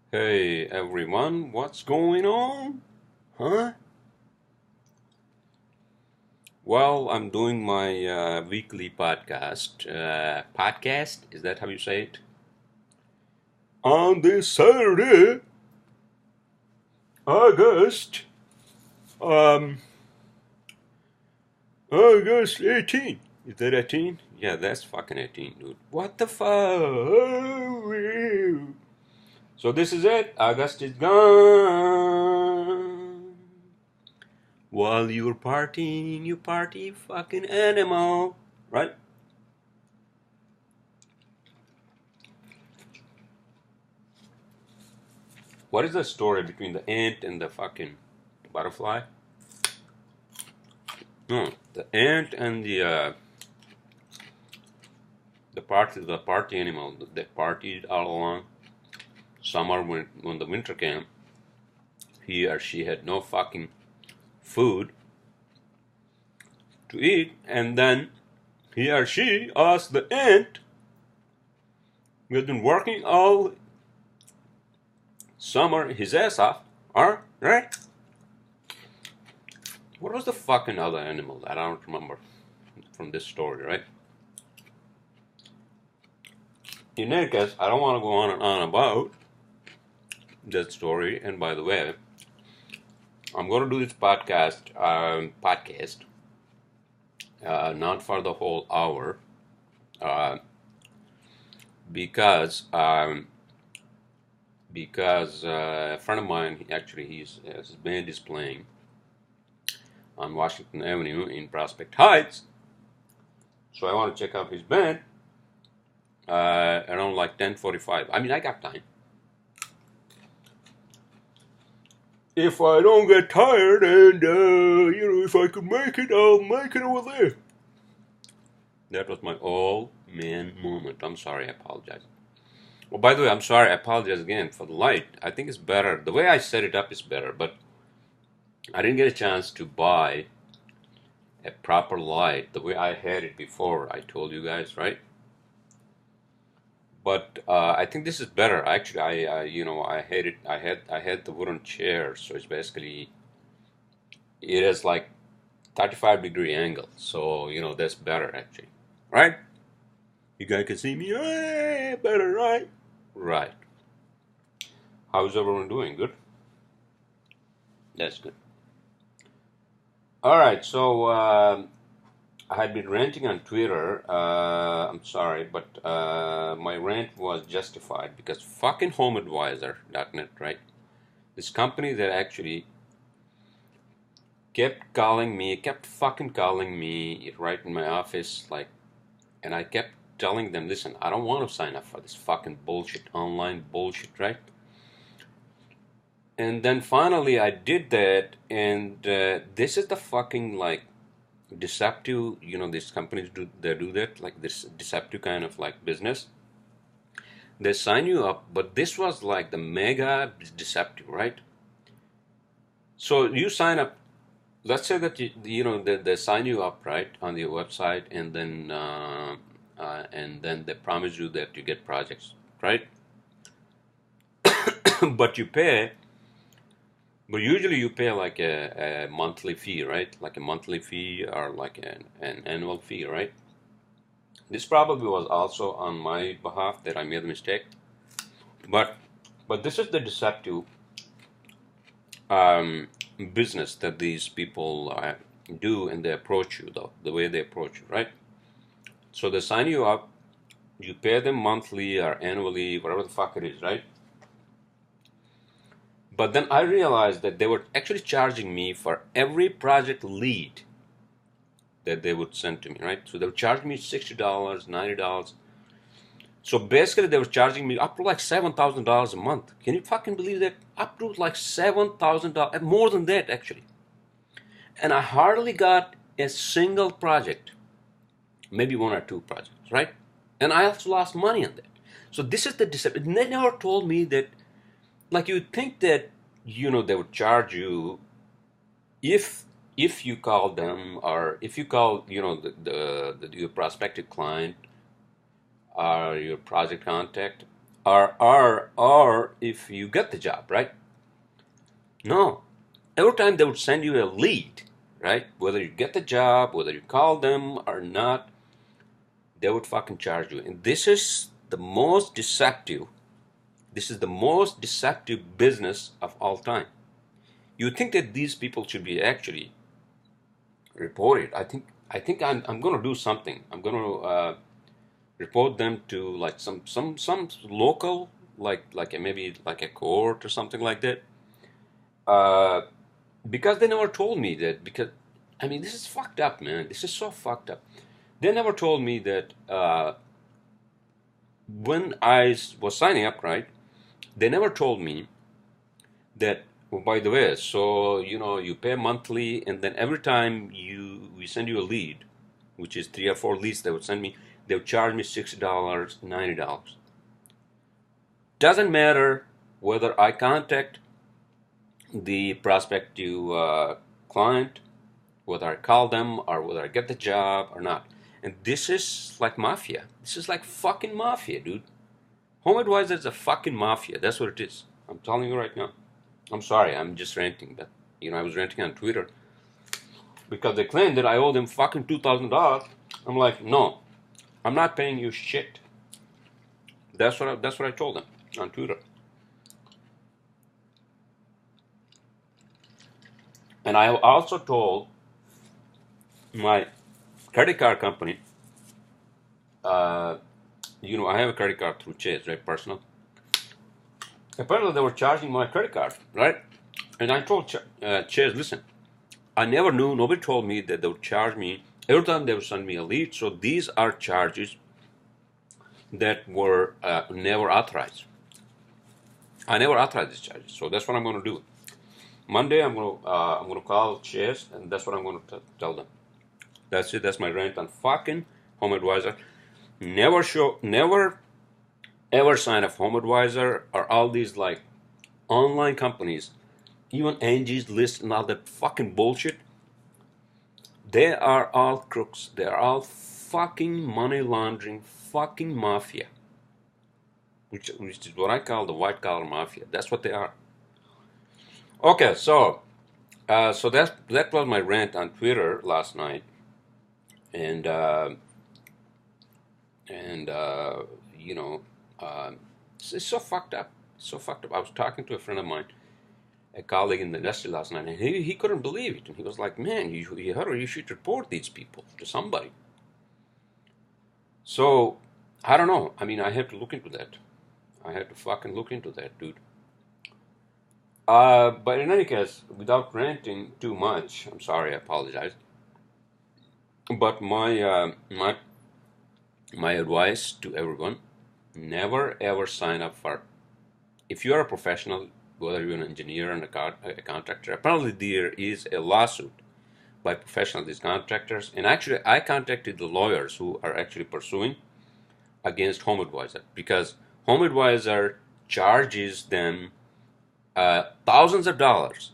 Hey everyone, what's going on? Huh? Well, I'm doing my weekly podcast. Podcast? Is that how you say it? On this Saturday, August, um, August 18. Is that 18? Yeah, that's fucking 18, dude. What the fuck? So this is it. August is gone. While you're partying, you party fucking animal. Right? What is the story between the ant and the fucking butterfly? No, the ant and the party animal. They partied all along. Summer when the winter came, he or she had no fucking food to eat, and then he or she asked the ant, who had been working all summer his ass off, right? What was the fucking other animal that I don't remember from this story, right? In any case, I don't want to go on and on about that story. And by the way, I'm going to do this podcast, not for the whole hour, uh, because a friend of mine, his band is playing on Washington Avenue in Prospect Heights, so I want to check out his band around like 10:45. I mean, I got time. If I don't get tired and, if I can make it, I'll make it over there. That was my old man moment. I'm sorry, I apologize. Well, by the way, I'm sorry, I apologize again for the light. I think it's better. The way I set it up is better, but I didn't get a chance to buy a proper light the way I had it before. I told you guys, right? But I think this is better. Actually, I had it. I had the wooden chair, so it's basically it is like 35-degree angle. So that's better actually, right? You guys can see me. Hey, better, right? Right. How's everyone doing? Good. That's good. All right. So I had been ranting on Twitter. I'm sorry, but my rant was justified because fucking HomeAdvisor.net, right? This company that actually kept fucking calling me right in my office, like, and I kept telling them, listen, I don't want to sign up for this fucking bullshit, online bullshit, right? And then finally I did that, and this is the fucking like deceptive, these companies do that, like this deceptive kind of like business. They sign you up, but this was like the mega deceptive, right? So you sign up. Let's say that they sign you up right on the website, and then they promise you that you get projects, right? But you pay. But usually you pay like a monthly fee, right? Like a monthly fee or like an annual fee, right? This probably was also on my behalf that I made a mistake. But this is the deceptive um, business that these people do, and they approach you, though, the way they approach you, right? So they sign you up, you pay them monthly or annually, whatever the fuck it is, right? But then I realized that they were actually charging me for every project lead that they would send to me, right? So they would charge me $60, $90. So basically they were charging me up to like $7,000 a month. Can you fucking believe that? Up to like $7,000, more than that actually. And I hardly got a single project, maybe one or two projects, right? And I also lost money on that. So this is the deception. They never told me that, like, you'd think that, they would charge you if you call them, or if you call, your prospective client or your project contact, or if you get the job, right? No. Every time they would send you a lead, right? Whether you get the job, whether you call them or not, they would fucking charge you. And this is the most deceptive. This is the most deceptive business of all time. You think that these people should be actually reported. I think I'm gonna do something. I'm gonna report them to like some local, like maybe like a court or something like that. Uh, because they never told me that. Because I mean, this is fucked up, man. This is so fucked up. They never told me that when I was signing up, right? They never told me that. Oh, by the way, so you pay monthly, and then every time we send you a lead, which is 3 or 4 leads they would send me, they would charge me $60, $90. Doesn't matter whether I contact the prospective client, whether I call them or whether I get the job or not. And this is like mafia. This is like fucking mafia, dude. Home Advisor is a fucking mafia. That's what it is. I'm telling you right now. I'm sorry, I'm just ranting. But I was ranting on Twitter because they claimed that I owe them fucking $2,000. I'm like, no, I'm not paying you shit. That's what I told them on Twitter. And I also told my credit card company, I have a credit card through Chase, right, personal. Apparently they were charging my credit card, right? And I told Chase, listen, I never knew, nobody told me that they would charge me every time they would send me a lead. So these are charges that were never authorized. I never authorized these charges. So that's what I'm going to do. Monday I'm going to call Chase, and that's what I'm going to tell them. That's it. That's my rant on fucking Home Advisor. Never ever sign up Home Advisor or all these like online companies, even Angie's List and all that fucking bullshit. They are all crooks. They are all fucking money laundering, fucking mafia, which is what I call the white collar mafia. That's what they are. Okay, so that was my rant on Twitter last night, and it's so fucked up. So fucked up. I was talking to a friend of mine, a colleague in the industry last night, and he couldn't believe it. And he was like, man, you should report these people to somebody. So, I don't know. I mean, I have to look into that. I have to fucking look into that, dude. But in any case, without ranting too much, I'm sorry, I apologize. But my advice to everyone: never ever sign up for. If you are a professional, whether you're an engineer and a contractor, apparently there is a lawsuit by professional these contractors. And actually, I contacted the lawyers who are actually pursuing against Home Advisor because Home Advisor charges them thousands of dollars,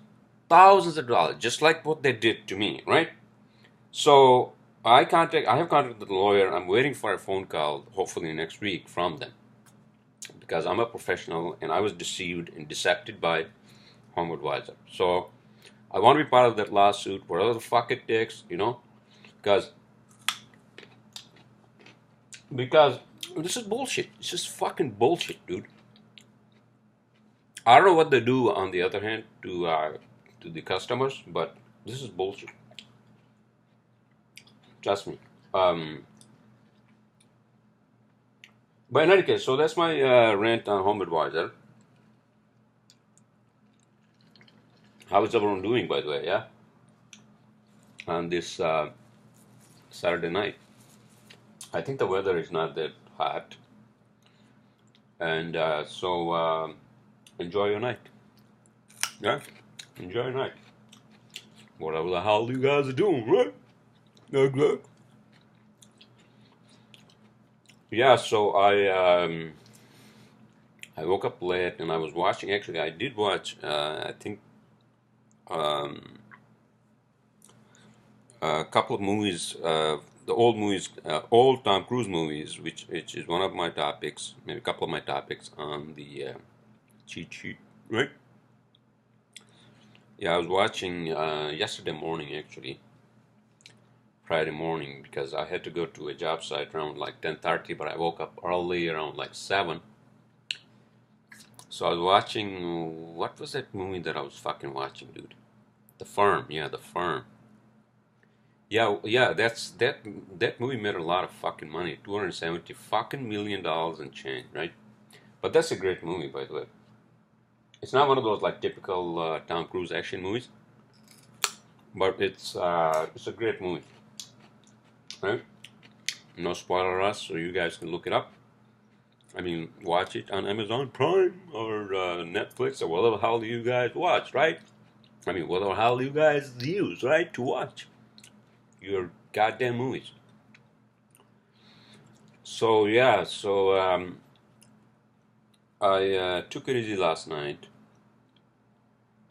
just like what they did to me, right? So I have contacted the lawyer. I'm waiting for a phone call, hopefully next week, from them, because I'm a professional and I was deceived and decepted by Home Advisor. So I want to be part of that lawsuit, whatever the fuck it takes, because this is bullshit. It's just fucking bullshit, dude. I don't know what they do on the other hand to the customers, but this is bullshit. Trust me. But in any case, so that's my rant on Home Advisor. How is everyone doing, by the way? Yeah, on this Saturday night. I think the weather is not that hot, and so enjoy your night. Yeah, enjoy your night. Whatever the hell you guys are doing, right? Good. Yeah, so I woke up late and I was watching. Actually, I did watch. I think a couple of movies the old movies, old Tom Cruise movies, which is one of my topics, maybe a couple of my topics on the cheat sheet, right? Yeah, I was watching yesterday morning, actually, Friday morning, because I had to go to a job site around like 10:30, but I woke up early around like 7. So I was watching, what was that movie that I was fucking watching, dude? The Firm, yeah, The Firm. Yeah, yeah, that movie made a lot of fucking money, 270 fucking million dollars and change, right? But that's a great movie, by the way. It's not one of those like typical Tom Cruise action movies, but it's a great movie, right? No spoiler us, so you guys can look it up. I mean, watch it on Amazon Prime or Netflix or whatever the hell you guys watch, right? I mean, whatever the hell you guys use, right, to watch your goddamn movies. So yeah, so I took it easy last night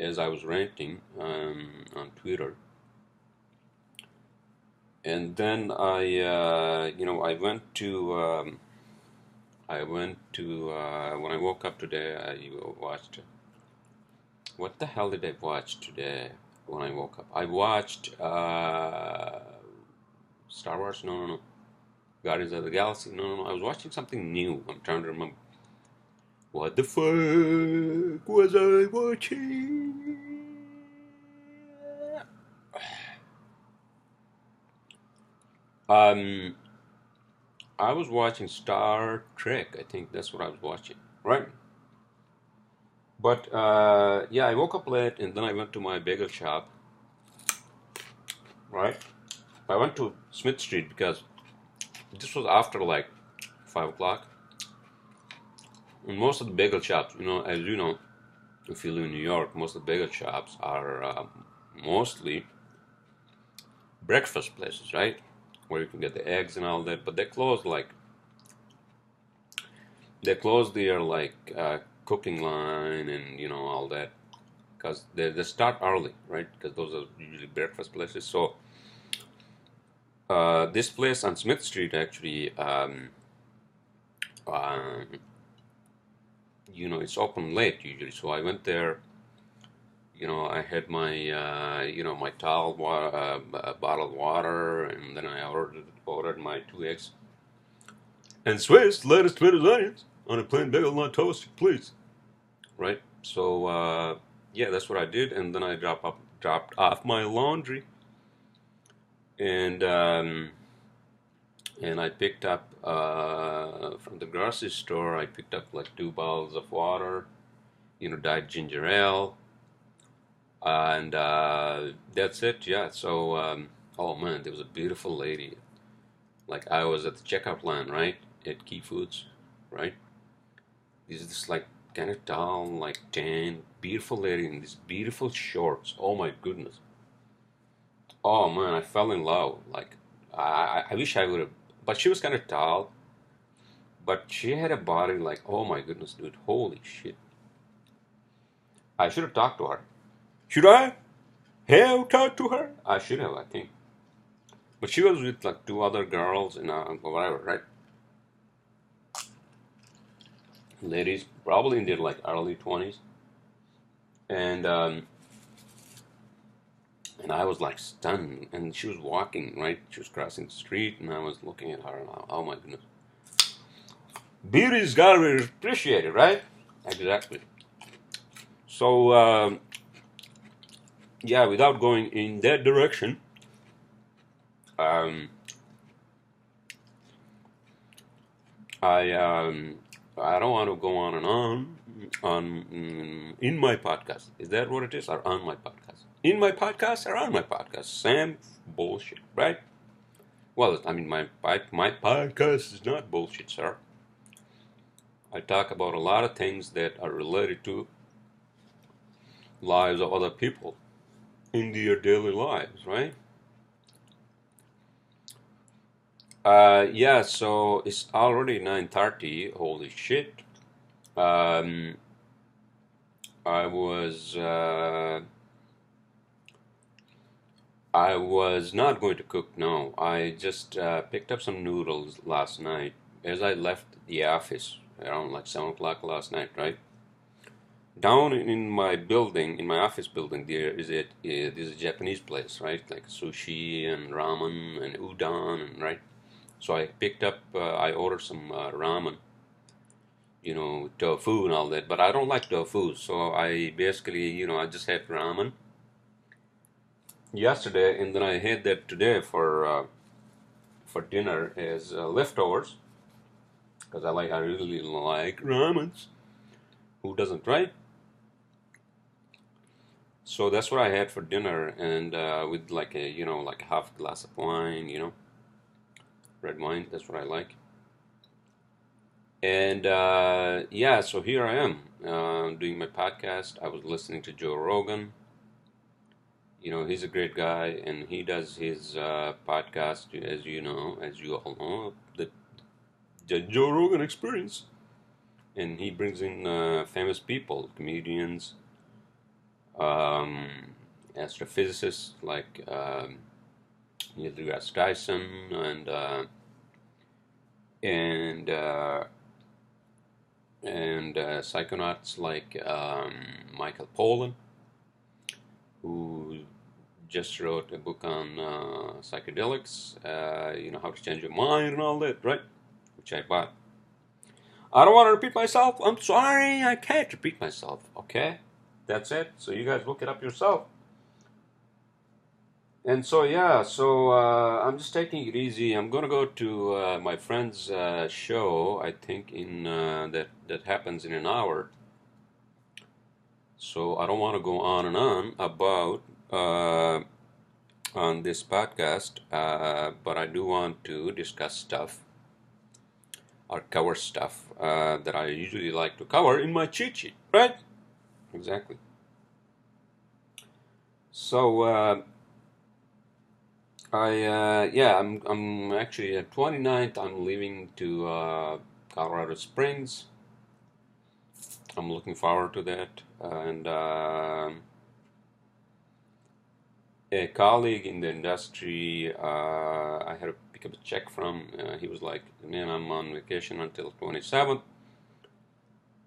as I was ranting on Twitter, and then I went to when I woke up today, I watched. What the hell did I watch today when I woke up? I watched Star Wars. No, no, no. Guardians of the Galaxy. No, no, no. I was watching something new. I'm trying to remember. What the fuck was I watching? Um, I was watching Star Trek. I think that's what I was watching, right? But yeah, I woke up late and then I went to my bagel shop, right? I went to Smith Street because this was after like 5 o'clock. And most of the bagel shops, as you know, if you live in New York, most of the bagel shops are mostly breakfast places, right? Where you can get the eggs and all that. But they close their like cooking line and all that because they start early, right? Because those are usually breakfast places. So this place on Smith Street actually, um, it's open late usually. So I went there. I had my my towel water, bottled water, and then I ordered my 2 eggs and Swiss lettuce, tomatoes, onions on a plain bagel, not toasted, please. Right. So yeah, that's what I did, and then I dropped off my laundry, and I picked up from the grocery store. I picked up like 2 bottles of water, dyed ginger ale, and that's it. Yeah. So oh man, there was a beautiful lady. Like I was at the checkout line, right, at Key Foods, right. This like kind of tall, like tan, beautiful lady in these beautiful shorts. Oh my goodness. Oh man, I fell in love. Like I wish I would have, but she was kind of tall, but she had a body like, oh my goodness, dude, holy shit. I should have talked to her. Should I have talked to her? I should have, I think. But she was with like 2 other girls and whatever, right? Ladies, probably in their like early 20s, and I was like stunned. And she was walking, right? She was crossing the street, and I was looking at her, and oh my goodness, beauty's gotta be appreciated, right? Exactly. So yeah, without going in that direction, um, I don't want to go on and on in my podcast. Is that what it is, or on my podcast? In my podcast or on my podcast? Same bullshit, right? Well, I mean, my podcast is not bullshit, sir. I talk about a lot of things that are related to lives of other people in their daily lives, right? Yeah, so it's already 9:30. Holy shit. Um, I was I was not going to cook, no. I just picked up some noodles last night as I left the office around like 7 o'clock last night, right? Down in my building, in my office building, there's a Japanese place, right? Like sushi and ramen and udon, and right. So I picked up, I ordered some ramen, tofu and all that. But I don't like tofu, so I basically, I just had ramen yesterday, and then I had that today for dinner as leftovers because I really like ramens. Who doesn't, right? So that's what I had for dinner, and with like like a half glass of wine, red wine. That's what I like. And yeah, so here I am doing my podcast. I was listening to Joe Rogan. He's a great guy, and he does his podcast, as you all know, the Joe Rogan Experience, and he brings in famous people, comedians, um, astrophysicists like Neil deGrasse Tyson, and psychonauts like Michael Pollan, who just wrote a book on psychedelics, how to change your mind and all that, right? Which I bought. I don't want to repeat myself. I'm sorry, I can't repeat myself, okay? That's it. So you guys look it up yourself. And so, yeah, I'm just taking it easy. I'm gonna go to my friend's show, I think, that happens in an hour. So I don't want to go on and on about on this podcast, but I do want to discuss stuff or cover stuff that I usually like to cover in my cheat sheet, right? Exactly. So I'm actually at 29th. I'm leaving to Colorado Springs. I'm looking forward to that, and a colleague in the industry, I had to pick up a check from. He was like, "Man, I'm on vacation until 27th,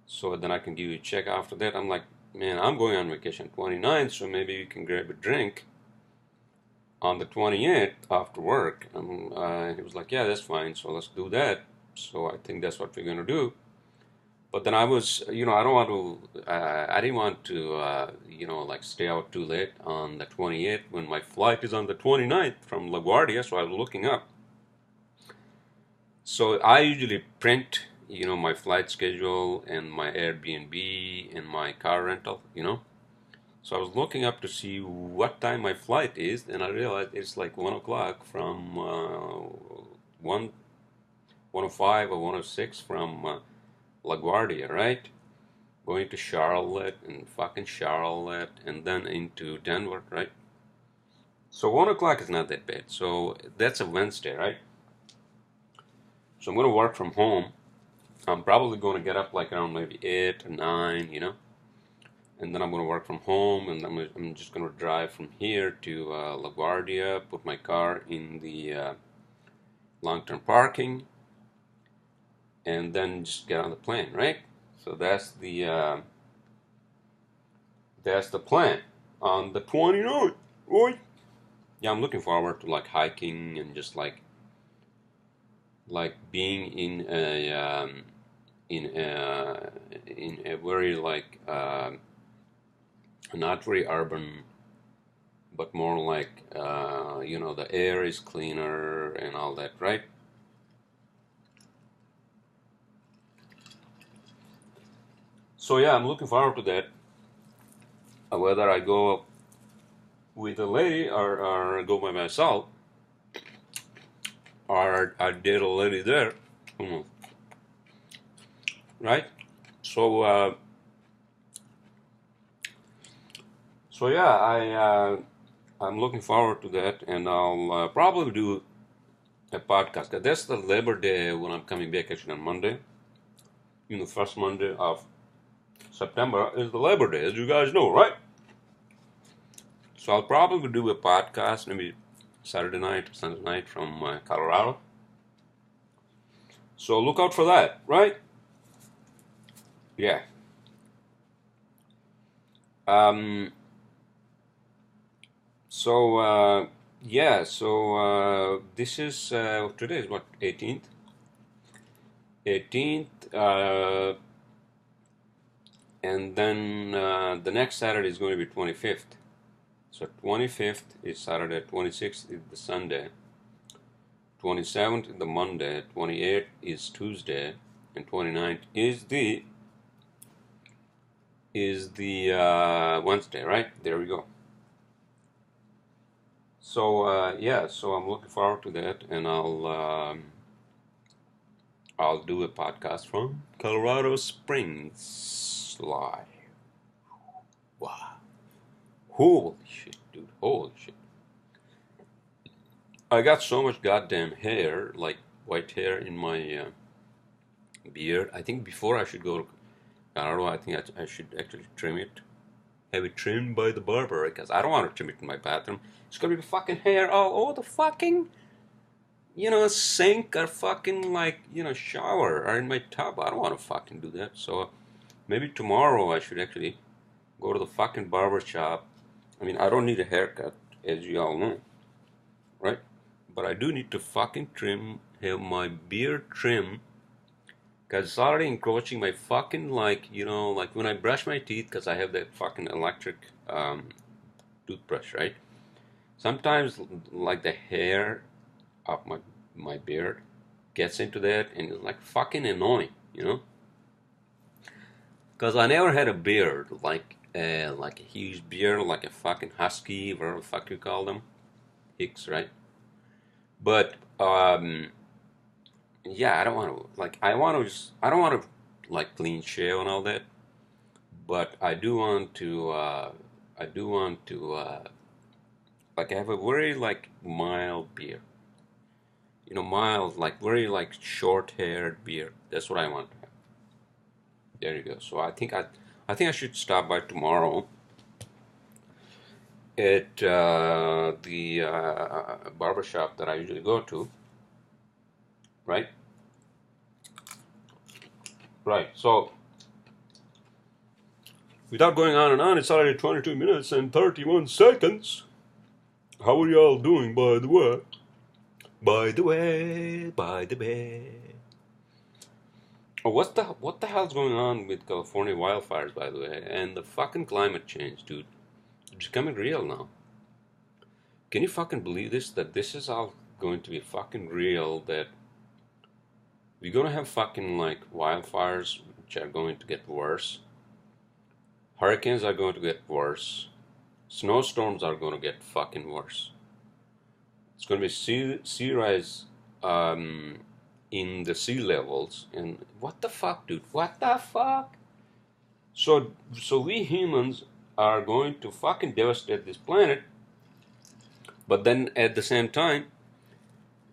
so then I can give you a check after that." I'm like, "Man, I'm going on vacation 29th, so maybe you can grab a drink on the 28th after work." He was like, "Yeah, that's fine, so let's do that." So I think that's what we're gonna do. But then I was, I don't want to, I didn't want to, like stay out too late on the 28th when my flight is on the 29th from LaGuardia, so I was looking up. So I usually print, my flight schedule and my Airbnb and my car rental. So I was looking up to see what time my flight is, and I realized it's like 1 o'clock from 1:05 or 1:06 from LaGuardia, right? Going to Charlotte and fucking Charlotte and then into Denver, right? So 1 o'clock is not that bad. So that's a Wednesday, right? So I'm going to work from home. I'm probably going to get up like around maybe 8 or 9, and then I'm going to work from home, and I'm just going to drive from here to LaGuardia, put my car in the long-term parking, and then just get on the plane, right? So that's the plan on the 29th, right? Yeah, I'm looking forward to like hiking and just like being in a very like not very urban, but more like the air is cleaner and all that, right? So yeah, I'm looking forward to that. Whether I go with a lady or go by myself, or I date a lady there, right? So yeah, I'm looking forward to that, and I'll probably do a podcast. That's the Labor Day when I'm coming back, actually on Monday. First Monday of September is the Labor Day, as you guys know, right? So I'll probably do a podcast maybe Saturday night or Sunday night from Colorado. So look out for that, right? Yeah. So yeah. So this is today is what, 18th. 18th. And then the next Saturday is going to be 25th. So 25th is Saturday, 26th is the Sunday, 27th is the Monday, 28th is Tuesday, and 29th is the Wednesday, right? There we go. So yeah, so I'm looking forward to that, and I'll do a podcast from Colorado Springs live. Wow. Holy shit, dude. Holy shit. I got so much goddamn hair, like white hair in my beard. I think before I should go to Colorado, I think I should actually trim it. Have it trimmed by the barber, because I don't want to trim it in my bathroom. It's gonna be fucking hair all the fucking, sink or fucking, like, shower or in my tub. I don't want to fucking do that. So maybe tomorrow I should actually go to the fucking barber shop. I mean, I don't need a haircut, as you all know, right? But I do need to fucking have my beard trim, because it's already encroaching my fucking, like when I brush my teeth, because I have that fucking electric toothbrush, right? Sometimes, like, the hair of my beard gets into that, and it's like fucking annoying, Because I never had a beard, like a huge beard, like a fucking husky, whatever the fuck you call them, hicks, right? But yeah, I don't want to, like, I don't want to, like, clean shave and all that, but I do want to like, have a very, like, mild beard, mild, like, very, like, short-haired beard. That's what I want to have. There you go. So I think I should stop by tomorrow at the barbershop that I usually go to, right? Right. So without going on and on, it's already 22 minutes and 31 seconds. How are y'all doing, by the way? By the way. Oh, what the hell's going on with California wildfires, by the way, and the fucking climate change, dude? It's becoming real now. Can you fucking believe this? That this is all going to be fucking real, that we're gonna have fucking, like, wildfires, which are going to get worse. Hurricanes are going to get worse. Snowstorms are going to get fucking worse. It's going to be sea rise in the sea levels. And what the fuck, dude? What the fuck? So we humans are going to fucking devastate this planet. But then at the same time,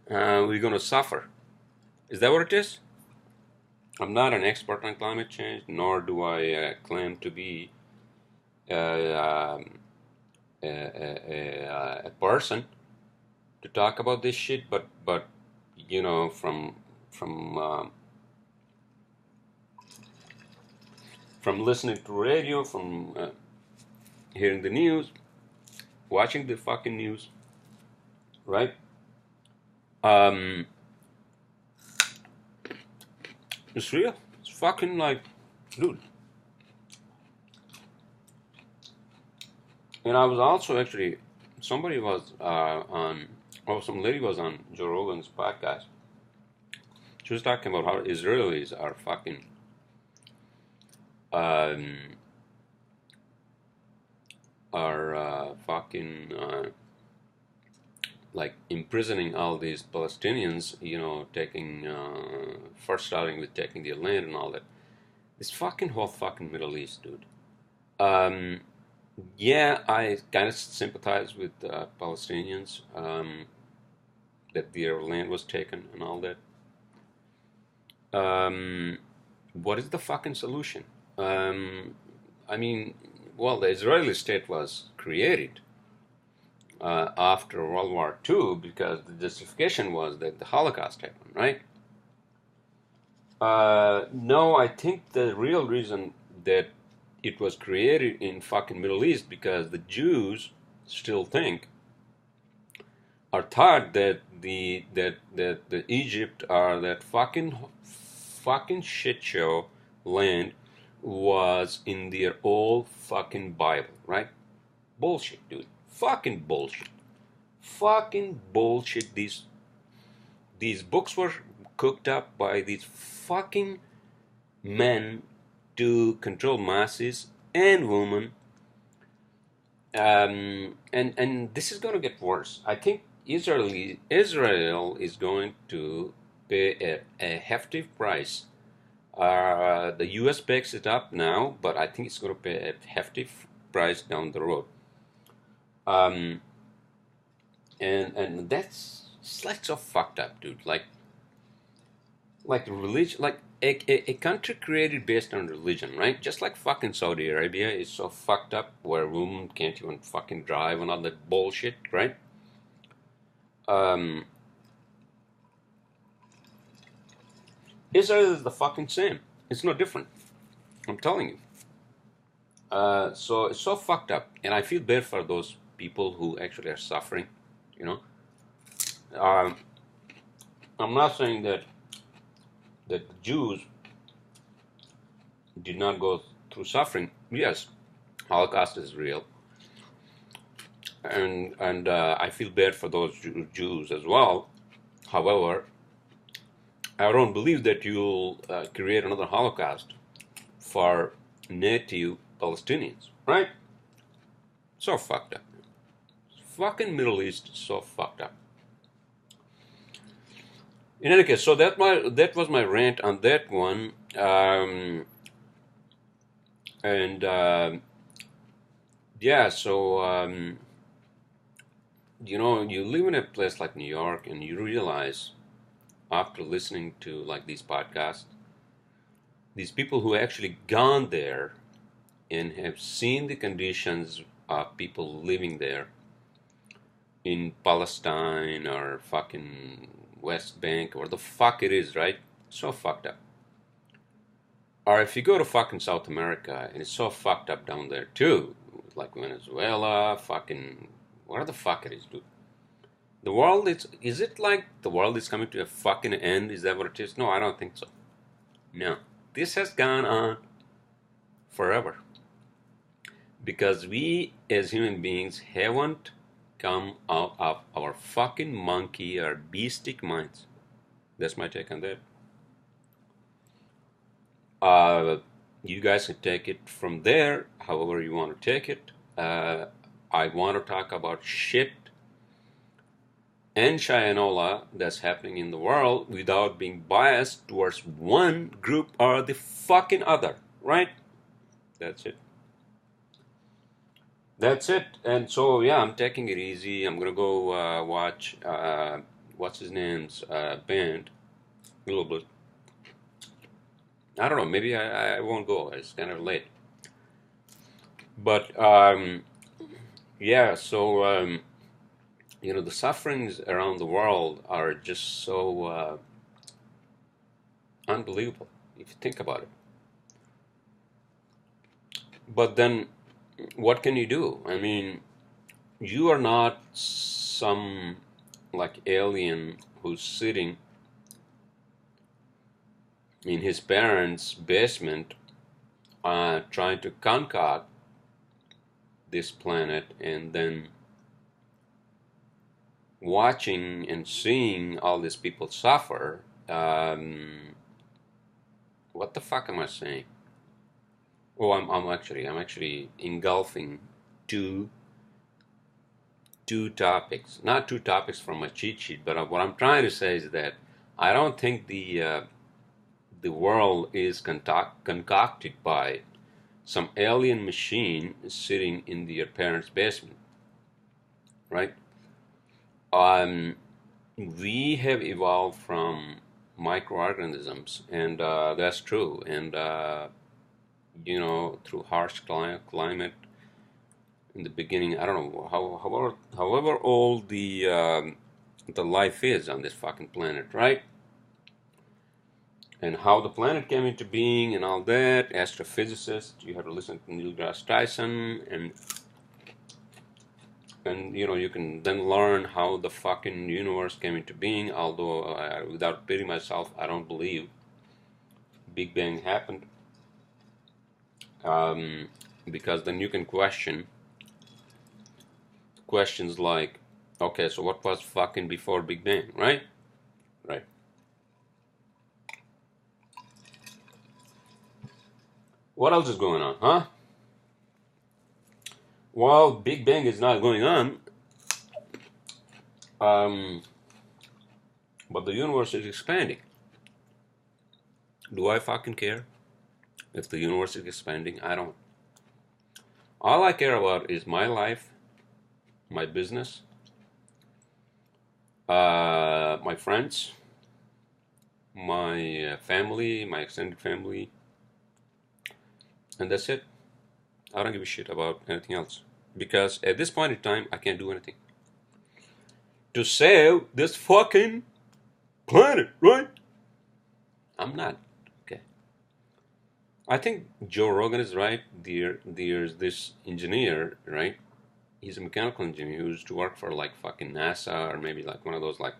we're going to suffer. Is that what it is? I'm not an expert on climate change, nor do I claim to be a person to talk about this shit. But from listening to radio, from hearing the news, watching the fucking news, right? It's real. It's fucking, like, dude. And I was also actually, somebody was some lady was on Joe Rogan's podcast. She was talking about how Israelis are fucking like, imprisoning all these Palestinians, taking, first starting with taking their land and all that. This fucking whole fucking Middle East, dude. Yeah, I kind of sympathize with Palestinians, that their land was taken and all that. What is the fucking solution? I mean, well, the Israeli state was created after World War II because the justification was that the Holocaust happened, right? No, I think the real reason that it was created in fucking Middle East because the Jews still think or thought that the Egypt or that fucking shit show land was in their old fucking Bible, right? Bullshit, dude. Fucking bullshit. Fucking bullshit. These books were cooked up by these fucking men to control masses and women. And this is going to get worse. I think Israel is going to pay a hefty price. The U.S. backs it up now, but I think it's going to pay a hefty price down the road. And that's like so fucked up, dude. Like religion, like a country created based on religion, right? Just like fucking Saudi Arabia is so fucked up, where women can't even fucking drive and all that bullshit, right? Israel is the fucking same. It's no different. I'm telling you. So it's so fucked up, and I feel bad for those people who actually are suffering. You know, I'm not saying that the Jews did not go through suffering. Yes, Holocaust is real, and I feel bad for those Jews as well. However, I don't believe that you'll create another Holocaust for native Palestinians, right? So fucked up. Fucking Middle East is so fucked up. In any case, so that was my rant on that one, and yeah, so you know, you live in a place like New York, and you realize after listening to like these podcasts, these people who actually gone there and have seen the conditions of people living there in Palestine or fucking West Bank or the fuck it is, right? So fucked up. Or if you go to fucking South America, and it's so fucked up down there too, like Venezuela, fucking where the fuck it is, dude. The world is it like the world is coming to a fucking end? Is that what it is? No, I don't think so. No. This has gone on forever. Because we as human beings haven't come out of our fucking monkey or beastic minds. That's my take on that. You guys can take it from there, however you want to take it. I want to talk about shit and Shayanola that's happening in the world without being biased towards one group or the fucking other, right? That's it. That's it. And so, yeah, I'm taking it easy. I'm gonna go watch what's his name's band a little bit. I don't know. Maybe I won't go. It's kind of late. But yeah. So you know, the sufferings around the world are just so unbelievable if you think about it. But then, what can you do? I mean, you are not some like alien who's sitting in his parents' basement trying to concoct this planet and then watching and seeing all these people suffer. What the fuck am I saying? Oh, I'm actually engulfing two topics. Not two topics from my cheat sheet, but what I'm trying to say is that I don't think the world is concocted by some alien machine sitting in your parents' basement, right? We have evolved from microorganisms, and that's true. And you know, through harsh climate in the beginning. I don't know however old the life is on this fucking planet, right? And how the planet came into being and all that. Astrophysicist, you have to listen to Neil deGrasse Tyson, and you can then learn how the fucking universe came into being. Although without repeating myself, I don't believe Big Bang happened, because then you can question questions like, okay, so what was fucking before Big Bang, right? Right. What else is going on, huh? Well, Big Bang is not going on, but the universe is expanding. Do I fucking care if the universe is expanding? I don't. All I care about is my life, my business, my friends, my family, my extended family, and that's it. I don't give a shit about anything else. Because at this point in time, I can't do anything to save this fucking planet, right? I'm not. Okay. I think Joe Rogan is right. There's this engineer, right? He's a mechanical engineer who used to work for like fucking NASA or maybe like one of those like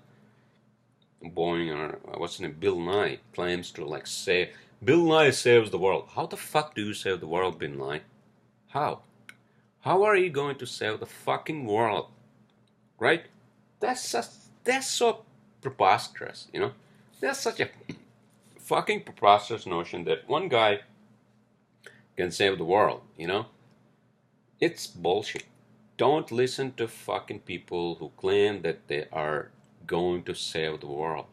Boeing or what's his name? Bill Nye claims to like say Bill Nye saves the world. How the fuck do you save the world, Bill Nye? How? How are you going to save the fucking world? Right? That's so preposterous, That's such a fucking preposterous notion that one guy can save the world, It's bullshit. Don't listen to fucking people who claim that they are going to save the world.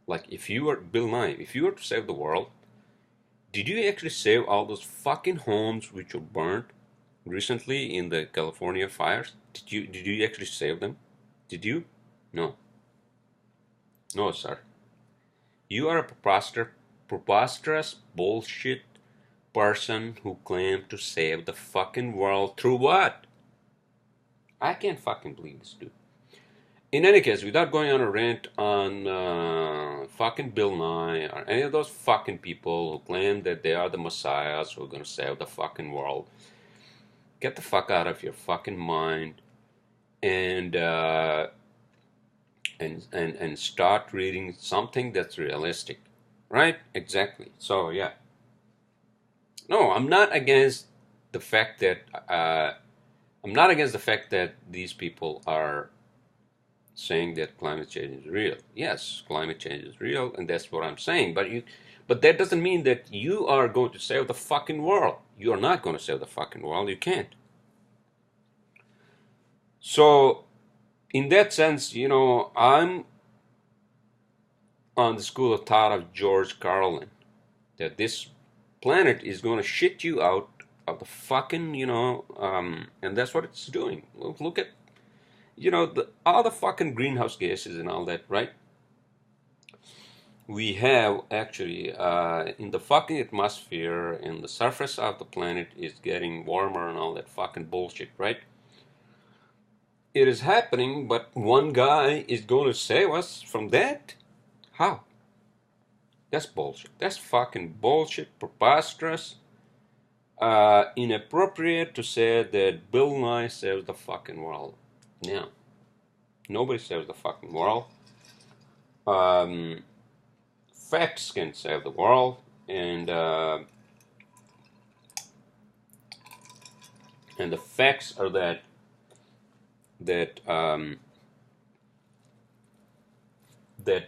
Like if you were Bill Nye, if you were to save the world, did you actually save all those fucking homes which were burnt recently in the California fires? Did you actually save them? Did you? No. No, sir. You are a preposterous bullshit person who claimed to save the fucking world through what? I can't fucking believe this dude. In any case, without going on a rant on fucking Bill Nye or any of those fucking people who claim that they are the messiahs who are going to save the fucking world, get the fuck out of your fucking mind and start reading something that's realistic, right? Exactly. So yeah. No, I'm not against the fact that these people are saying that climate change is real. Yes, climate change is real, and that's what I'm saying. But that doesn't mean that you are going to save the fucking world. You are not going to save the fucking world. You can't. So, in that sense, I'm on the school of thought of George Carlin, that this planet is going to shit you out of the fucking, and that's what it's doing. Look at, all the fucking greenhouse gases and all that, right? We have actually, in the fucking atmosphere, and the surface of the planet is getting warmer and all that fucking bullshit, right? It is happening, but one guy is going to save us from that? How? That's bullshit. That's fucking bullshit, preposterous, inappropriate to say that Bill Nye saves the fucking world. No. Nobody saves the fucking world. Facts can save the world, and the facts are that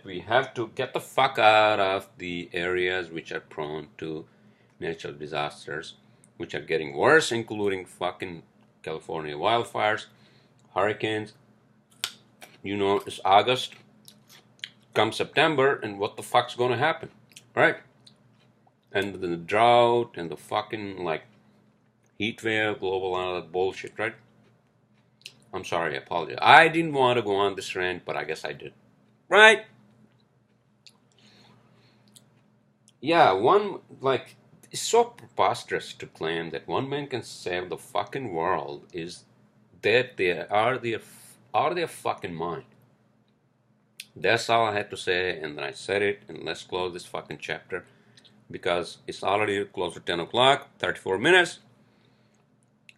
we have to get the fuck out of the areas which are prone to natural disasters, which are getting worse, including fucking California wildfires, hurricanes. It's August. Come September, and what the fuck's gonna happen, right? And the drought and the fucking heat wave, global, all that bullshit, right? I'm sorry, I apologize. I didn't want to go on this rant, but I guess I did. Right? Yeah, it's so preposterous to claim that one man can save the fucking world is that they are their fucking mind. That's all I had to say, and then I said it, and let's close this fucking chapter because it's already close to 10 o'clock, 34 minutes,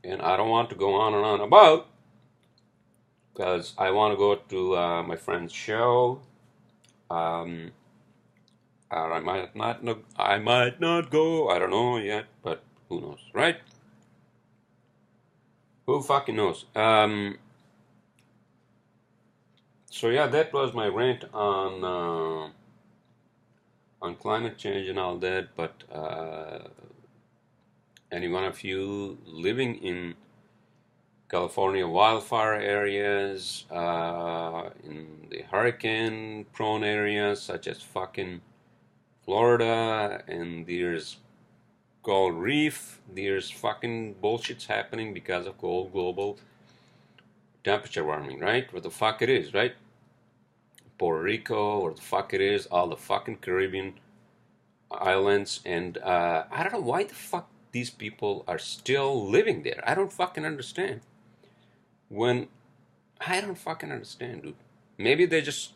and I don't want to go on and on about because I want to go to my friend's show. Or I might not. I might not go. I don't know yet, but who knows, right? Who fucking knows? So yeah, that was my rant on climate change and all that. But any one of you living in California wildfire areas, in the hurricane-prone areas such as fucking Florida, and there's Coral Reef, there's fucking bullshits happening because of global temperature warming, right? What the fuck it is, right? Puerto Rico, or the fuck it is, all the fucking Caribbean islands, and I don't know why the fuck these people are still living there. I don't fucking understand. I don't fucking understand, dude. Maybe they just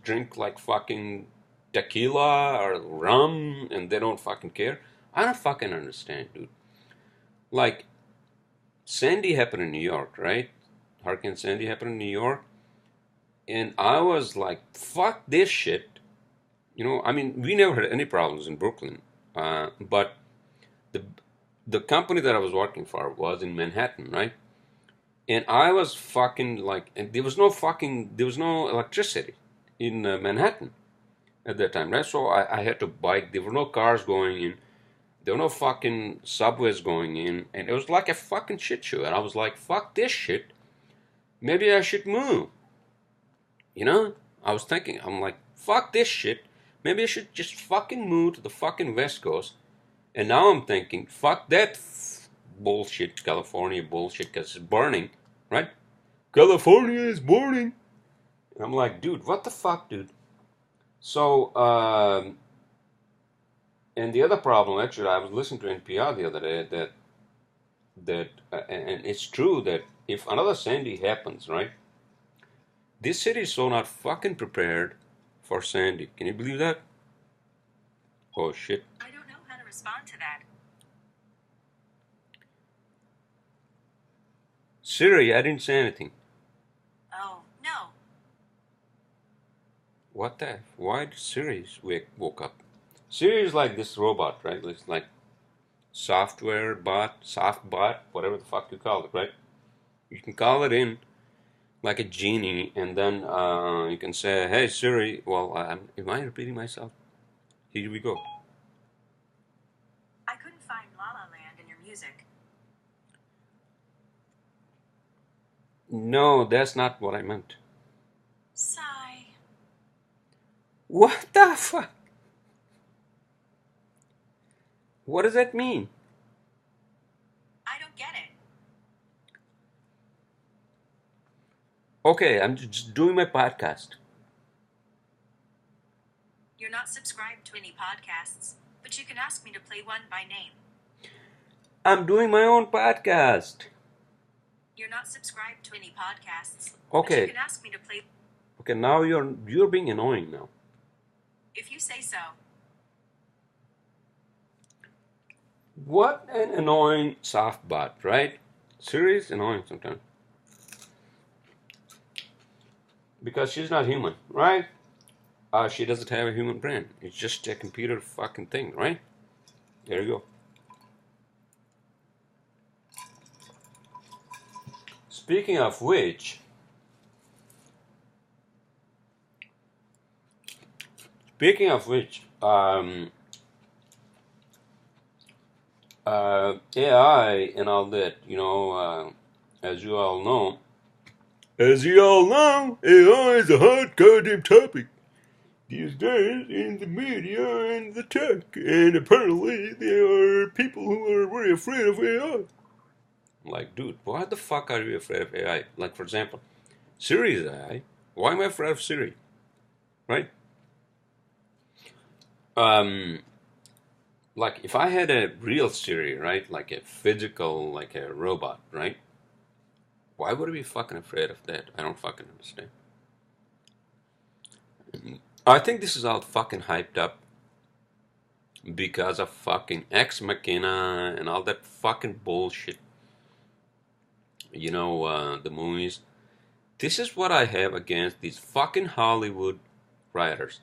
drink like fucking tequila or rum and they don't fucking care. I don't fucking understand, dude. Like, Sandy happened in New York, right? Hurricane Sandy happened in New York. And I was like, fuck this shit. You know, I mean, we never had any problems in Brooklyn. But the company that I was working for was in Manhattan, right? And I was fucking like, and there was no electricity in Manhattan at that time, right? So I had to bike. There were no cars going in. There were no fucking subways going in. And it was like a fucking shit show. And I was like, fuck this shit. Maybe I should move. You know? I was thinking, I'm like, fuck this shit. Maybe I should just fucking move to the fucking West Coast. And now I'm thinking, fuck that bullshit, California bullshit, because it's burning, right? California is burning. And I'm like, dude, what the fuck, dude? So, and the other problem, actually, I was listening to NPR the other day and it's true that if another Sandy happens, right? This city is so not fucking prepared for Sandy. Can you believe that? Oh shit. I don't know how to respond to that. Siri, I didn't say anything. Oh, no. What the? Why did Siri woke up? Siri is like this robot, right? It's like software bot, soft bot, whatever the fuck you call it, right? You can call it in like a genie, and then you can say, "Hey Siri." Well, am I repeating myself? Here we go. I couldn't find La La Land in your music. No, that's not what I meant. Sigh. What the fuck? What does that mean? I don't get it. Okay, I'm just doing my podcast. You're not subscribed to any podcasts, but you can ask me to play one by name. I'm doing my own podcast. You're not subscribed to any podcasts, Okay. but you can ask me to play. Okay, now you're being annoying now. If you say so. What an annoying soft bot, right? Siri is annoying sometimes. Because she's not human, right? She doesn't have a human brain. It's just a computer fucking thing, right? There you go. Speaking of which, AI and all that, you know, as you all know, AI is a hot goddamn topic these days in the media and the tech, and apparently there are people who are very afraid of AI. I'm like, dude, why the fuck are you afraid of AI? Like, for example, Siri is AI. Why am I afraid of Siri? Right? like if I had a real Siri, right, like a physical, like a robot, right? Why would I be fucking afraid of that? I don't fucking understand. I think this is all fucking hyped up because of fucking Ex Machina and all that fucking bullshit. The movies. This is what I have against these fucking Hollywood writers.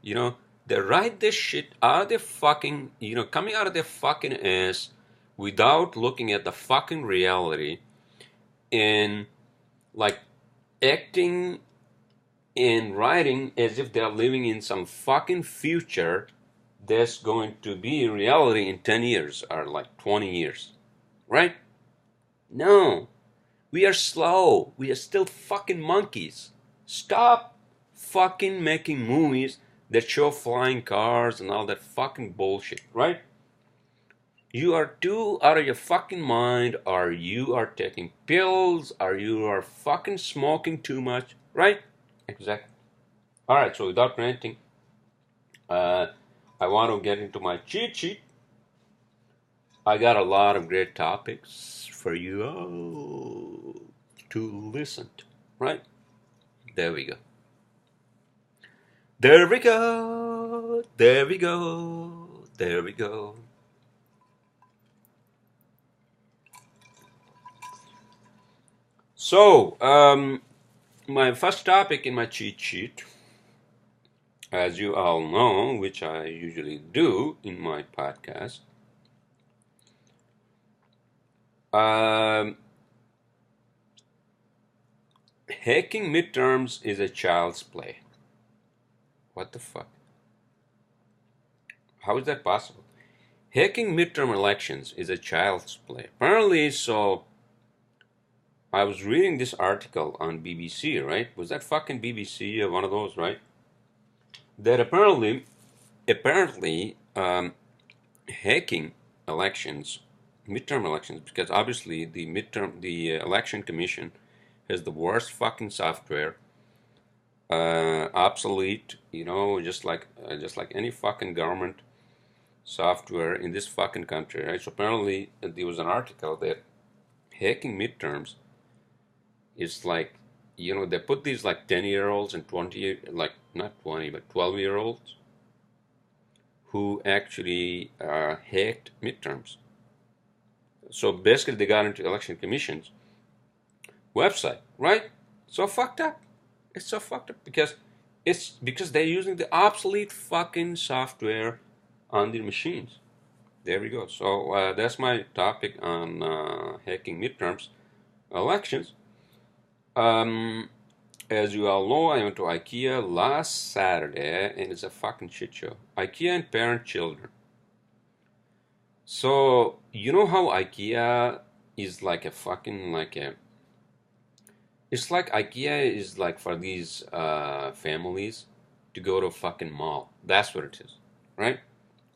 You know, they write this shit out of their fucking, coming out of their fucking ass without looking at the fucking reality and like acting and writing as if they're living in some fucking future that's going to be reality in 10 years or like 20 years. Right? No. We are slow. We are still fucking monkeys. Stop fucking making movies that show flying cars and all that fucking bullshit, right? You are too out of your fucking mind, or you are taking pills, or you are fucking smoking too much, right? Exactly. Alright, so without ranting, I want to get into my cheat sheet. I got a lot of great topics for you all to listen to, right? There we go. There we go. There we go. There we go. So, my first topic in my cheat sheet, as you all know, which I usually do in my podcast, hacking midterms is a child's play. What the fuck? How is that possible? Hacking midterm elections is a child's play. Apparently, so I was reading this article on BBC, right? Was that fucking BBC or one of those, right? That apparently, hacking elections, midterm elections, because obviously the election commission has the worst fucking software, obsolete, just like any fucking government software in this fucking country, right? So apparently there was an article that hacking midterms is like, they put these like 10-year-olds and 20, like not 20, but 12-year-olds who actually hacked midterms. So basically they got into election commission's website, right? So fucked up. It's so fucked up because they're using the obsolete fucking software on their machines. There we go. So that's my topic on hacking midterms elections. As you all know, I went to Ikea last Saturday, and it's a fucking shit show. Ikea and parent children. So you know how Ikea is like a fucking it's like Ikea is like for these families to go to a fucking mall. That's what it is, right?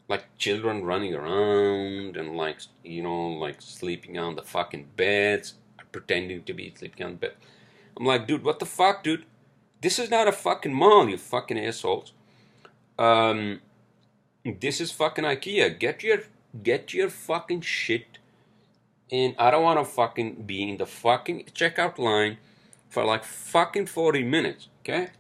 Like children running around and like sleeping on the fucking beds, pretending to be sleeping on the bed. I'm like, dude, what the fuck, dude? This is not a fucking mall, you fucking assholes. This is fucking Ikea. Get your fucking shit. And I don't want to fucking be in the fucking checkout line for like fucking 40 minutes, okay?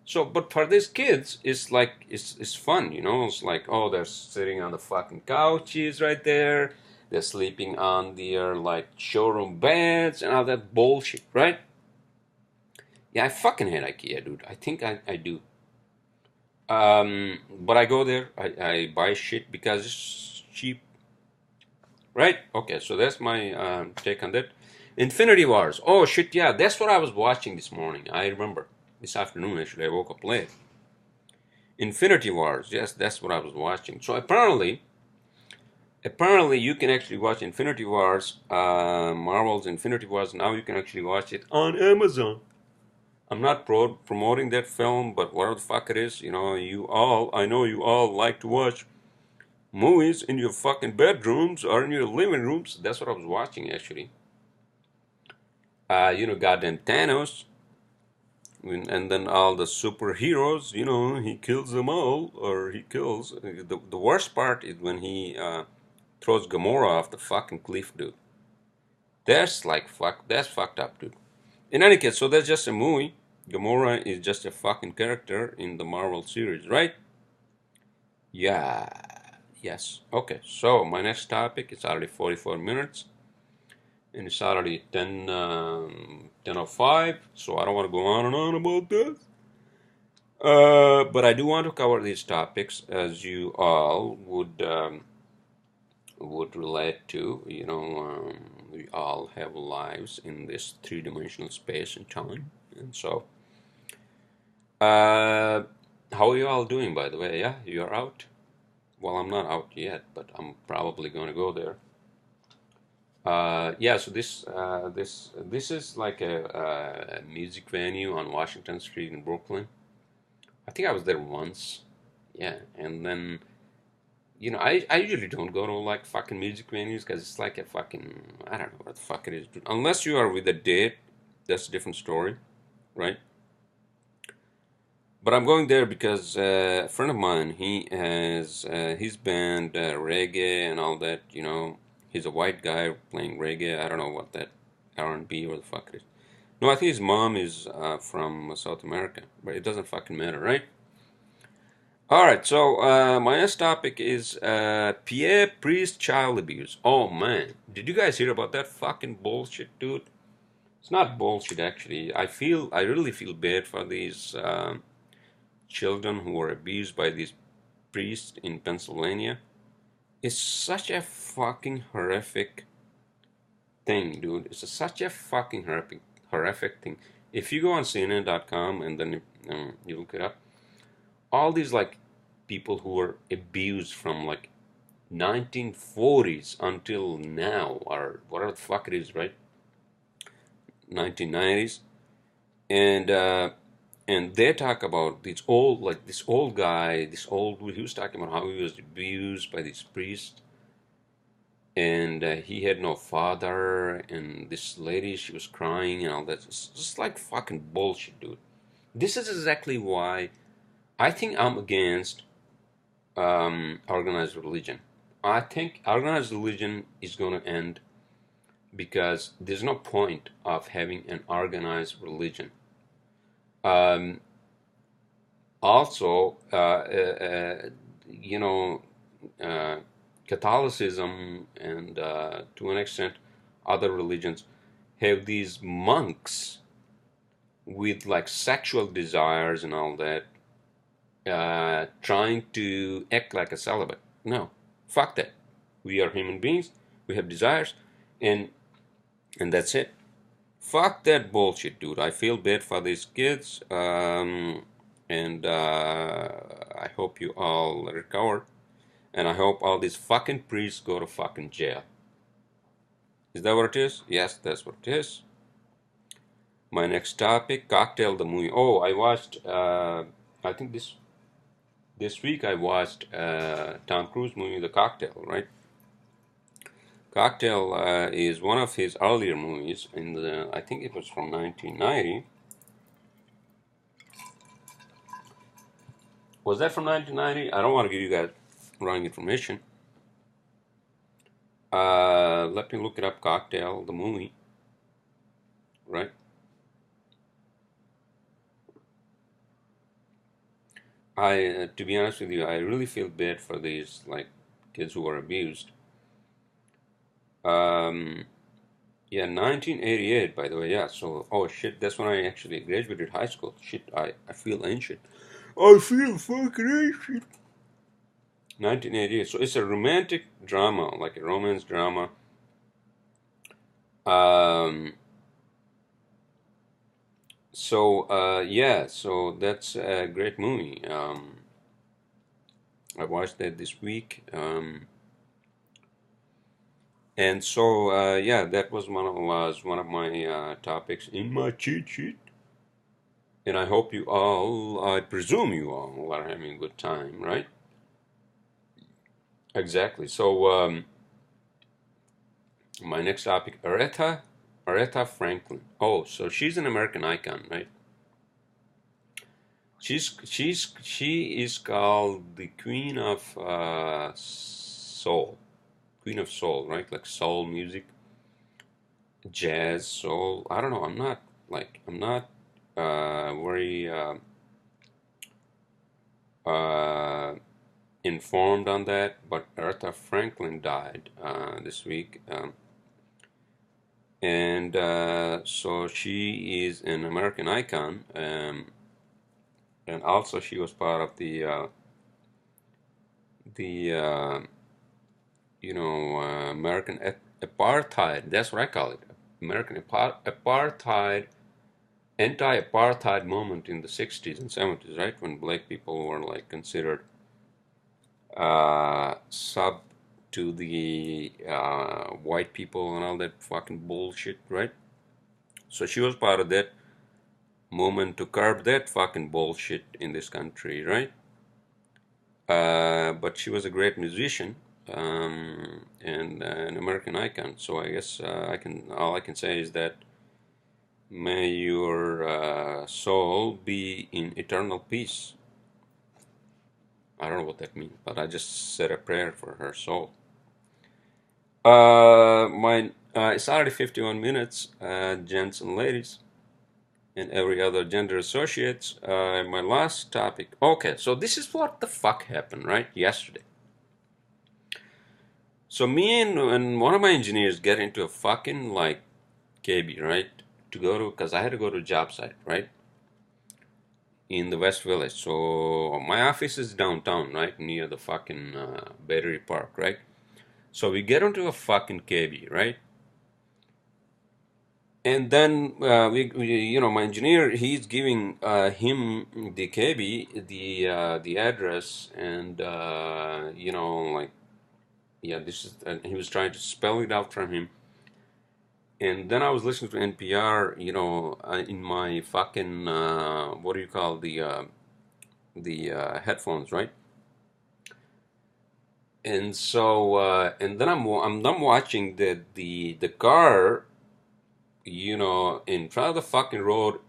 So, but for these kids, it's like, it's fun, It's like, oh, they're sitting on the fucking couches right there. They're sleeping on their like showroom beds and all that bullshit, right? Yeah, I fucking hate Ikea, dude. I think I do. But I go there, I buy shit because it's cheap. Right? Okay, so that's my take on that. Infinity Wars. Oh, shit, yeah, that's what I was watching this morning. I remember. This afternoon, actually, I woke up late. Infinity Wars. Yes, that's what I was watching. So apparently you can actually watch Infinity Wars, Marvel's Infinity Wars. Now you can actually watch it on Amazon. I'm not promoting that film, but whatever the fuck it is, I know you all like to watch movies in your fucking bedrooms or in your living rooms. That's what I was watching, actually. Goddamn Thanos and then all the superheroes, he kills them all, or he kills. The worst part is when he throws Gamora off the fucking cliff, dude. That's like fuck. That's fucked up, dude. In any case, so that's just a movie. Gamora is just a fucking character in the Marvel series, right? Yeah. Yes. Okay. So my next topic is already 44 minutes, and it's already 10:05. So I don't want to go on and on about this. But I do want to cover these topics as you all would relate to. We all have lives in this three-dimensional space and time, and so. How are you all doing, by the way? Yeah, you're out. Well, I'm not out yet, but I'm probably going to go there. Yeah, so this is like a music venue on Washington Street in Brooklyn. I think I was there once. Yeah, and then I usually don't go to like fucking music venues because it's like a fucking I don't know what the fuck it is, dude. Unless you are with a date, that's a different story, right? But I'm going there because a friend of mine, he has his band reggae and all that. He's a white guy playing reggae. I don't know what that R&B or the fuck it is. No, I think his mom is from South America, but it doesn't fucking matter, right? All right, so my next topic is Pierre Priest child abuse. Oh man, did you guys hear about that fucking bullshit, dude? It's not bullshit actually. I really feel bad for these children who were abused by these priests in Pennsylvania. It's such a fucking horrific thing, dude. It's such a fucking horrific thing. If you go on CNN.com and then you look it up, all these like people who were abused from like 1940s until now, or whatever the fuck it is, right? 1990s, and they talk about this old guy, he was talking about how he was abused by this priest, and he had no father, and this lady, she was crying and all that. It's just like fucking bullshit, dude. This is exactly why I think I'm against organized religion. I think organized religion is going to end because there's no point of having an organized religion. Um, Also, you know, uh, Catholicism and to an extent other religions have these monks with like sexual desires and all that, trying to act like a celibate. No, fuck that. We are human beings. We have desires, and that's it. Fuck that bullshit, dude. I feel bad for these kids, and I hope you all recover, and I hope all these fucking priests go to fucking jail. Is that what it is? Yes, that's what it is. My next topic, Cocktail the movie. Oh, I watched. I think this week I watched Tom Cruise movie, The Cocktail. Right. Cocktail is one of his earlier movies. I think it was from 1990. Was that from 1990? I don't want to give you guys wrong information. Let me look it up. Cocktail, the movie. Right. To be honest with you, I really feel bad for these like kids who are abused. Yeah, 1988, by the way. Yeah, so oh shit, that's when I actually graduated high school. Shit, I feel ancient. I feel fucking ancient. 1988. So it's a romantic drama, like a romance drama. Um, yeah, so that's a great movie. I watched that this week. And so yeah, that was one of my topics in my cheat sheet. And I hope you all, I presume you all are having a good time, right? Exactly. So my next topic, Aretha Franklin. Oh, so she's an American icon, right? She is called the Queen of Soul. Queen of Soul, right? Like soul music, jazz, soul. I don't know. I'm not very uh, informed on that. But Aretha Franklin died this week, and so she is an American icon, and also she was part of the American apartheid. That's what I call it. American apartheid, anti-apartheid movement in the 60s and 70s, right? When black people were like considered sub to the white people and all that fucking bullshit, right? So she was part of that movement to curb that fucking bullshit in this country, right? But she was a great musician, and an American icon. So I guess all I can say is that may your soul be in eternal peace. I don't know what that means, but I just said a prayer for her soul. It's already 51 minutes, gents and ladies, and every other gender associates. My last topic. Okay, so this is what the fuck happened, right? Yesterday. So me and one of my engineers get into a fucking like cabbie, right? To go to, because I had to go to a job site, right? In the West Village. So my office is downtown, right? Near the fucking Battery Park, right? So we get onto a fucking cabbie, right? And then my engineer, he's giving him the cabbie, the address, and like, yeah, this is, and he was trying to spell it out from him. And then I was listening to NPR, in my fucking what do you call the headphones, right? And so and then I'm watching the car, in front of the fucking road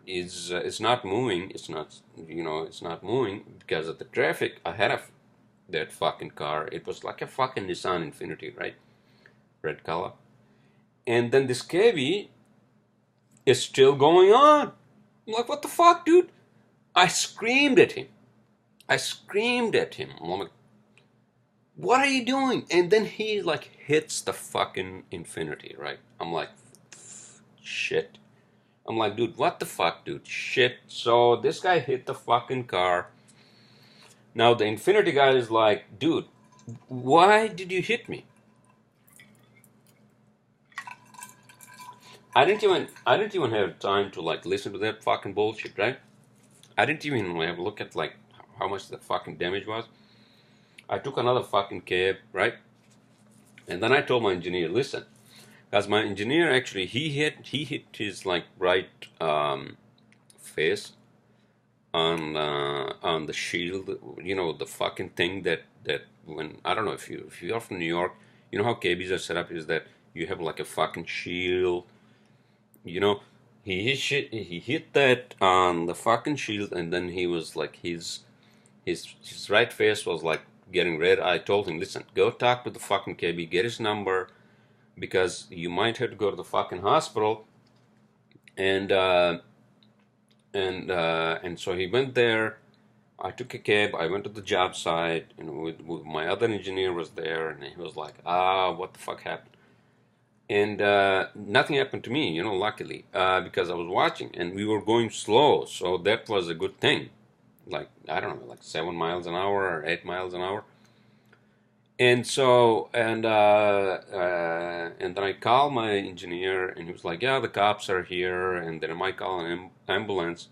is it's not moving. It's not moving because of the traffic ahead of that fucking car. It was like a fucking Nissan Infinity, right? Red color. And then this cabbie is still going on. I'm like, what the fuck, dude? I screamed at him. I screamed at him. I'm like, what are you doing? And then he like hits the fucking Infinity, right? I'm like, shit. I'm like, dude, what the fuck, dude? Shit. So this guy hit the fucking car. Now the Infinity guy is like, dude, why did you hit me? I didn't even have time to like listen to that fucking bullshit, right? I didn't even have a look at like how much the fucking damage was. I took another fucking cab, right? And then I told my engineer, listen, because my engineer actually he hit his like right face on the shield, the fucking thing that when I don't know if you're from New York, you know how cabbies are set up is that you have like a fucking shield, you know. He hit that on the fucking shield, and then he was like his right face was like getting red. I told him, listen, go talk to the fucking cabbie, get his number, because you might have to go to the fucking hospital. And and so he went there. I took a cab. I went to the job site, and with my other engineer was there, and he was like, what the fuck happened? And nothing happened to me, luckily, because I was watching, and we were going slow, so that was a good thing. Like, I don't know, like 7 miles an hour or 8 miles an hour. And so, and then I called my engineer, and he was like, "Yeah, the cops are here," and then I might call an ambulance,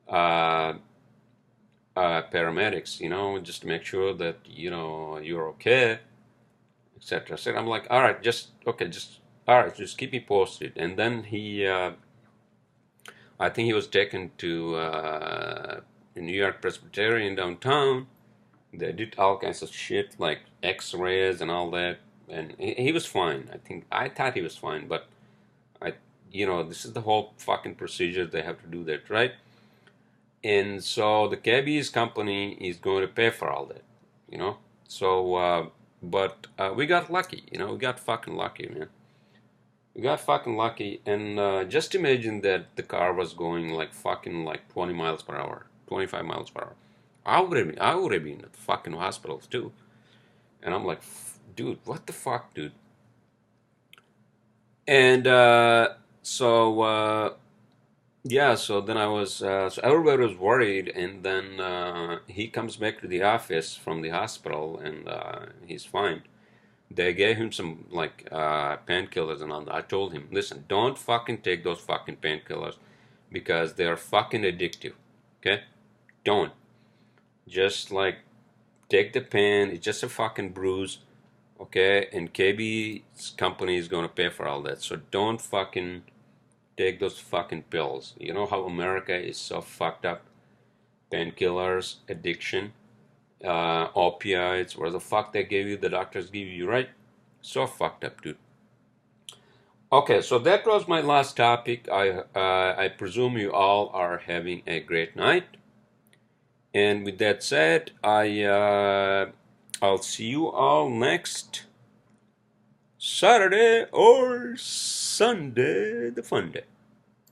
uh, paramedics, just to make sure that you're okay, etc. So I'm like, "All right, just okay, just all right, just keep me posted." And then I think he was taken to New York Presbyterian downtown. They did all kinds of shit like X-rays and all that, and he was fine. I thought he was fine, but I, this is the whole fucking procedure. They have to do that, right? And so the cabbie's company is going to pay for all that, you know. So, but we got lucky, you know. We got fucking lucky, man. We got fucking lucky, and just imagine that the car was going like fucking like 20 miles per hour, 25 miles per hour. I would have been at the fucking hospitals too. And I'm like, dude, what the fuck, dude? And yeah, so then so everybody was worried, and then he comes back to the office from the hospital, and he's fine. They gave him some like painkillers, and all that. I told him, listen, don't fucking take those fucking painkillers because they're fucking addictive. Okay, don't just like take the pain. It's just a fucking bruise. Okay, and KB's company is gonna pay for all that. So don't fucking take those fucking pills. You know how America is so fucked up? Painkillers, addiction, opioids, where the fuck they gave you, the doctors give you, right? So fucked up, dude. Okay, so that was my last topic. I presume you all are having a great night. And with that said, I'll see you all next Saturday or Sunday, the fun day.